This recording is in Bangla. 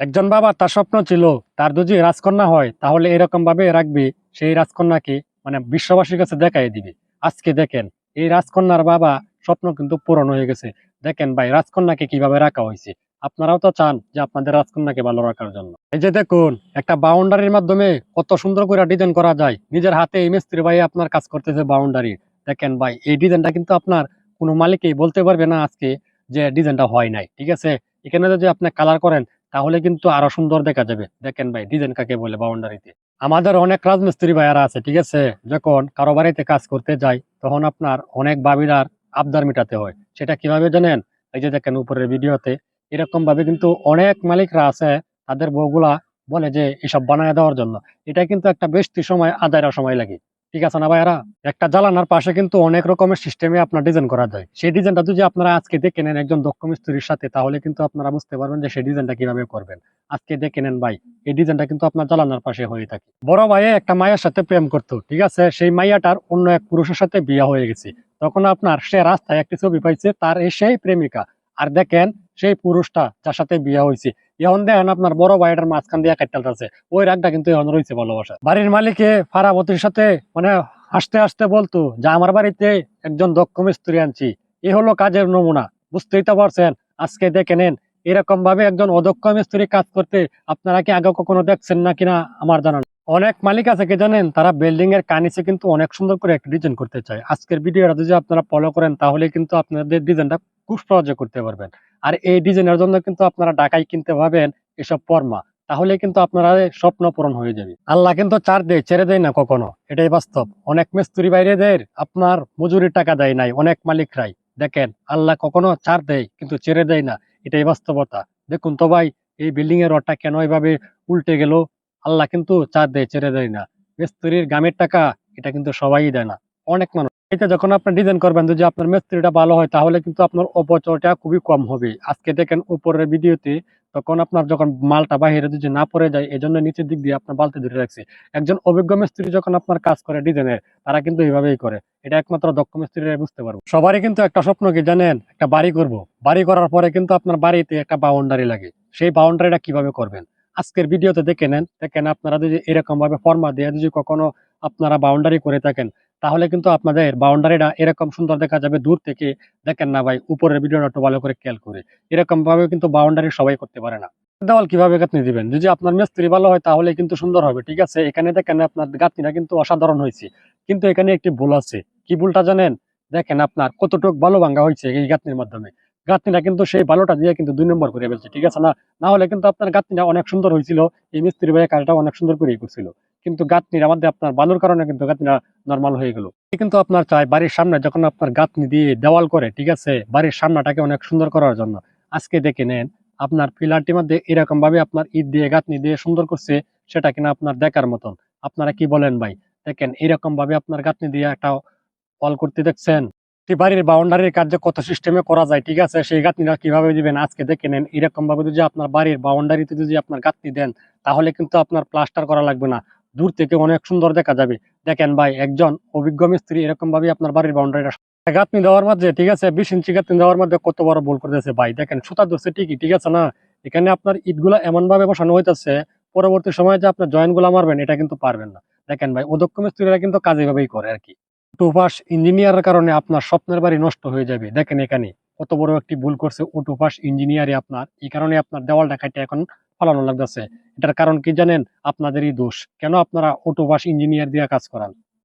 একজন বাবা তার স্বপ্ন ছিল তার যদি রাজকন্যা হয় তাহলে এরকম ভাবে রাখবে, সেই রাজকন্যাকে মানে বিশ্ববাসীর কাছে দেখাই দিবে। আজকে দেখেন এই রাজকন্যার বাবা স্বপ্ন কিন্তু পূরণ হয়ে গেছে। দেখেন ভাই রাজকন্যাকে কিভাবে রাখা হয়েছে। আপনারাও তো চান যে আপনাদের রাজকন্যাকে ভালো রাখার জন্য। এই যে দেখুন একটা বাউন্ডারির মাধ্যমে কত সুন্দর করে ডিজাইন করা যায়, নিজের হাতে এই মিস্ত্রি ভাই আপনার কাজ করতেছে বাউন্ডারি। দেখেন ভাই এই ডিজাইনটা কিন্তু আপনার কোনো মালিকই বলতে পারবে না আজকে যে ডিজাইনটা হয় নাই। ঠিক আছে, এখানে যদি আপনি কালার করেন তাহলে কিন্তু আরো সুন্দর দেখা যাবে। দেখেন ভাই ডিজাইন কাকে বলে বাউন্ডারিতে। আমাদের অনেক রাজমিস্ত্রি ভাইয়ারা আছে, ঠিক আছে, যখন কারো বাড়িতে কাজ করতে যায় তখন আপনার অনেক বাবিরার আবদার মেটাতে হয়। সেটা কিভাবে জানেন? এই যে দেখেন উপরের ভিডিওতে এরকম ভাবে কিন্তু অনেক মালিকরা আছে, তাদের বউগুলা বলে যে এসব বানায় দেওয়ার জন্য। এটা কিন্তু একটা বেশি সময় আদায়ের সময় লাগে। ঠিক আছে না ভাইয়ারা? একটা জ্বালানার পাশে কিন্তু অনেক রকমের সিস্টেমে আপনার ডিজাইন করা যায়। সেই ডিজাইনটা যদি আপনারা আজকে দেখে নেন একজন দক্ষ মিস্ত্রির সাথে, তাহলে কিন্তু আপনারা বুঝতে পারবেন যে সেই ডিজাইনটা কিভাবে করবেন। আজকে দেখে নেন ভাই এই ডিজাইনটা কিন্তু আপনার জ্বালানার পাশে হয়ে থাকে। বড় ভাইয়ে একটা মায়ের সাথে প্রেম করতো, ঠিক আছে, সেই মাইয়াটার অন্য এক পুরুষের সাথে বিয়ে হয়ে গেছে। তখন আপনার সে রাস্তায় একটি ছবি পাইছে তার সেই প্রেমিকা। আর দেখেন সেই পুরুষটা যার সাথে বিয়ে হয়েছে এখন দেখেন আপনার বড় ভাইটার মাঝখান দিয়ে কাটতে আছে। ওই রাগটা কিন্তু এখন রয়েছে ভালোবাসা। বাড়ির মালিকে ফারাবতির সাথে মানে হাসতে হাসতে বলতো যে আমার বাড়িতে একজন দক্ষ মিস্ত্রি আনছি, এ হলো কাজের নমুনা। বুঝতেই তো পারছেন। আজকে দেখে নেন এরকম ভাবে একজন অদক্ষ মিস্ত্রি কাজ করতে আপনারা কি আগে কখনো দেখছেন না কিনা আমার জানা নেই। অনেক মালিক আছে কি জানেন, তারা বিল্ডিং এর কানিসে কিন্তু অনেক সুন্দর করে একটা ডিজাইন করতে চায়। আজকের ভিডিওটা যদি আপনারা ফলো করেন তাহলে কিন্তু আপনাদের ডিজাইনটা খুব সহজে করতে পারবেন। আর এই ডিজাইনের জন্য কিন্তু আপনারা ঢাকায় কিনতে পাবেন এসব পর্মা, তাহলে কিন্তু আপনারা স্বপ্ন পূরণ হয়ে যাবে। আল্লাহ কিন্তু চার দেয়, ছেড়ে দেয় না কখনো, এটাই বাস্তব। অনেক মিস্ত্রি বাইরেদের আপনার মজুরির টাকা দেয় নাই অনেক মালিকরাই। দেখেন আল্লাহ কখনো ছাড় দেয় কিন্তু ছেড়ে দেয় না, এটাই বাস্তবতা। দেখুন তো ভাই এই বিল্ডিং এর রডটা কেন এভাবে উল্টে গেল। আল্লাহ কিন্তু ছাড় দেয়, ছেড়ে দেয় না। মিস্ত্রির গামের টাকা এটা কিন্তু সবাই দেয় না, অনেক মানুষ। এটা যখন আপনার ডিজাইন করবেন যদি আপনার মিস্ত্রিটা ভালো হয় তাহলে কিন্তু আপনার অপচয়টা খুবই কম হবে। আজকে দেখেন উপরের ভিডিওতে তখন আপনার যখন মালটা বাহিরে যদি না পড়ে যায় এজন্য নিচের দিক দিয়ে আপনার বালতি ধরে রাখছে। একজন অভিজ্ঞ মিস্ত্রি যখন আপনার কাজ করে ডিজাইনের, তারা কিন্তু এইভাবেই করে। এটা একমাত্র দক্ষ মিস্ত্রিরা বুঝতে পারবো। সবারই কিন্তু একটা স্বপ্ন কি জানেন, একটা বাড়ি করব। বাড়ি করার পরে কিন্তু আপনার বাড়িতে একটা বাউন্ডারি লাগে। সেই বাউন্ডারিটা কিভাবে করবেন আজকের ভিডিওতে দেখে নেন। দেখেন আপনারা যদি এরকম ভাবে ফর্মা দিয়ে যদি কখনো আপনারা বাউন্ডারি করে থাকেন তাহলে কিন্তু আপনাদের বাউন্ডারিটা এরকম সুন্দর দেখা যাবে দূর থেকে। দেখেন না ভাই উপরের ভিডিওটা একটু ভালো করে খেয়াল করে, এরকম ভাবে কিন্তু বাউন্ডারি সবাই করতে পারে না। দেওয়াল কিভাবে গাঁথনি দিবেন, যদি আপনার মিস্ত্রি ভালো হয় তাহলে কিন্তু সুন্দর হবে। ঠিক আছে, এখানে দেখেন আপনার গাঁথনিটা কিন্তু অসাধারণ হয়েছে, কিন্তু এখানে একটি ভুল আছে। কি ভুলটা জানেন? দেখেন আপনার কতটুক বালু ভাঙ্গা হয়েছে এই গাঁথনির মাধ্যমে। গাঁথনিটা কিন্তু সেই বালুটা দিয়ে কিন্তু 2 নম্বর করে ফেলছে। ঠিক আছে না? না হলে কিন্তু আপনার গাঁথনিটা অনেক সুন্দর হয়েছিল, এই মিস্ত্রি ভাইয়ের কাজটা অনেক সুন্দর করে করছিল। কিন্তু গাঁথনির আমাদের আপনার বালুর কারণে কিন্তু গাঁথনিটা নর্মাল হয়ে গেল। কিন্তু আপনার চাই বাড়ির সামনে যখন আপনার গাঁথনি দিয়ে দেওয়াল করে, ঠিক আছে, বাড়ির সামনাটাকে অনেক সুন্দর করার জন্য। আজকে দেখে নেন আপনার পিলারটির মধ্যে এরকম ভাবে আপনার ইট দিয়ে গাঁথনি দিয়ে সুন্দর করছে, সেটা কিনা আপনার দেখার মতন। আপনারা কি বলেন ভাই? দেখেন এরকম ভাবে আপনার গাঁথনি দিয়ে একটা ওয়াল করতে দেখছেন। একটি বাড়ির বাউন্ডারির কাজ যে কত সিস্টেমে করা যায়, ঠিক আছে, সেই গাঁথনিটা কিভাবে দিবেন আজকে দেখে নেন। এরকম ভাবে যদি আপনার বাড়ির বাউন্ডারিতে যদি আপনার গাঁথনি দেন তাহলে কিন্তু আপনার প্লাস্টার করা লাগবে না, দূর থেকে অনেক সুন্দর দেখা যাবে। দেখেন ভাই একজন অভিজ্ঞ মিস্ত্রি এরকম ভাবে আপনার বাড়ির বাউন্ডারিটা গাঁথনি দেওয়ার মধ্যে, ঠিক আছে, 20 ইঞ্চি গাঁথনি দেওয়ার মধ্যে কত বড় ভুল করতেছে ভাই। দেখেন সুতা ধরছে ঠিকই, ঠিক আছে না, এখানে আপনার ইটগুলা এমন ভাবে বসানো হইতেছে পরবর্তী সময়ে যে আপনার জয়েন্ট গুলা মারবেন এটা কিন্তু পারবেন না। দেখেন ভাই অদক্ষ মিস্ত্রিরা কিন্তু কাজ এভাবেই করে আর কি। অটোপাস ইঞ্জিনিয়ারের কারণে আপনার স্বপ্নের বাড়ি নষ্ট হয়ে যাবে। দেখেন এখানে কত বড় একটি ভুল করছে অটোপাস ইঞ্জিনিয়ারে আপনার, এই কারণে আপনার দেওয়ালটা কাটে এখন ফালানো লাগতেছে। এটার কারণ কি জানেন? আপনাদেরই দোষ। কেন আপনারা অটোপাস ইঞ্জিনিয়ার দিয়ে কাজ করান?